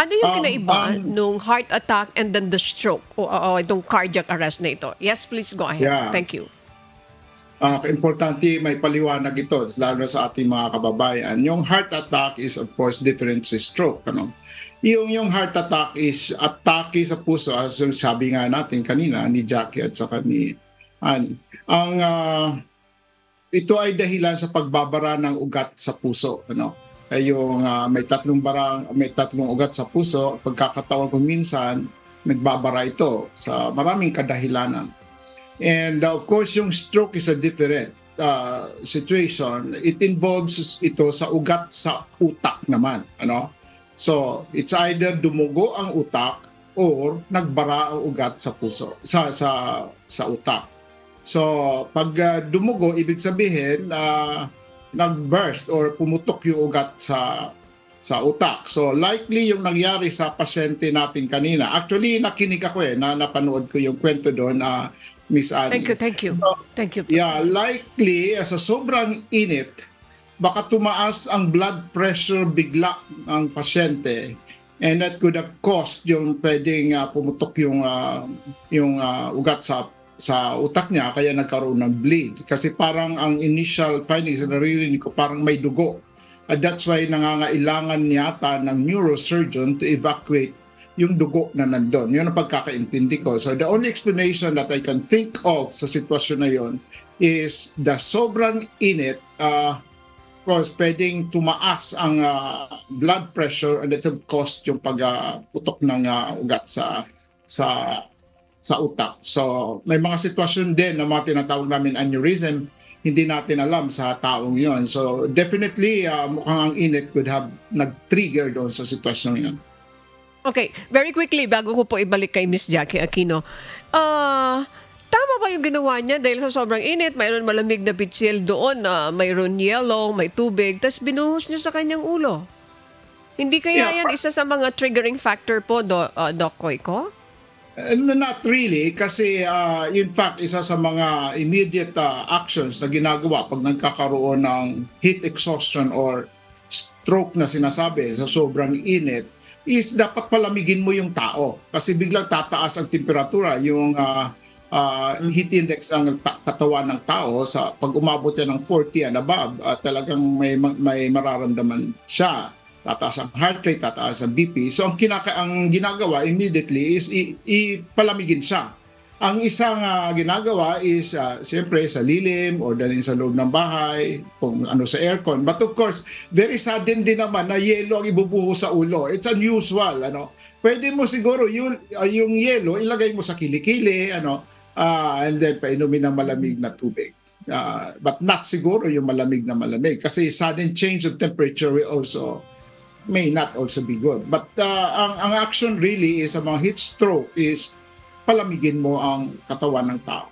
Ano yung kinaiba Ang nung heart attack and then the stroke o itong cardiac arrest na ito? Yes, please go ahead. yeah, Thank you. importante may paliwanag ito, lalo na sa ating mga kababayan. Yung heart attack is of course different sa stroke. Ano? Yung heart attack is atake sa puso, as sabi nga natin kanina ni Jackie at saka ni Annie. Ito ay dahilan sa pagbabara ng ugat sa puso. Ano? Yung may tatlong ugat sa puso, pagkakataon kung minsan nagbabara ito sa maraming kadahilanan. And of course, yung stroke is a different situation. It involves ito sa ugat sa utak naman. Ano? So, it's either dumugo ang utak or nagbara ang ugat sa puso, sa utak. So, pag dumugo, ibig sabihin, nag-burst or pumutok yung ugat sa utak. So, likely yung nangyari sa pasyente natin kanina. Actually, nakinig ako napanood ko yung kwento doon, Miss Annie. Thank you. Thank you. Yeah, likely, sa sobrang init, baka tumaas ang blood pressure bigla ng pasyente, and that could have caused yung pwedeng pumutok yung ugat sa utak niya, kaya nagkaroon ng bleed. Kasi parang ang initial findings na naririnig ko, parang may dugo. And that's why nangangailangan yata ng neurosurgeon to evacuate yung dugo na nandun. Yun ang pagkakaintindi ko. So the only explanation that I can think of sa sitwasyon na yun is the sobrang init, course, pwedeng tumaas ang blood pressure, and it will cause yung pagputok ng ugat sa utak. So, may mga sitwasyon din na mga tinatawag namin aneurysm, hindi natin alam sa taong yon. So, definitely, mukhang ang init could have nag-trigger doon sa sitwasyon yon. Okay, very quickly, bago ko po ibalik kay Miss Jackie Aquino. Tama ba yung ginawa niya dahil sa sobrang init, mayroon malamig na pitsil doon, mayroon yellow, may tubig, tapos binuhos niya sa kanyang ulo? Hindi kaya yan isa sa mga triggering factor po, Doc Coico? Not really, kasi in fact, isa sa mga immediate actions na ginagawa pag nagkakaroon ng heat exhaustion or stroke na sinasabi sa sobrang init, is dapat palamigin mo yung tao. Kasi biglang tataas ang temperatura, yung heat index ng katawan ng tao sa pag umabot yan ng 40 and above, talagang may mararamdaman siya. Tataas ang heart rate, tataas ang BP. So ang ginagawa immediately is ipalamigin siya. Ang isang ginagawa is siyempre sa lilim or dalhin sa loob ng bahay, kung ano sa aircon. But of course, very sudden din naman na yelo ang ibubuho sa ulo. It's unusual. Pwede mo siguro yung yelo ilagay mo sa kilikili, and then painumin ng malamig na tubig. But not siguro yung malamig na malamig, kasi sudden change of temperature may not also be good. But ang action really is sa mga heat stroke is palamigin mo ang katawan ng tao.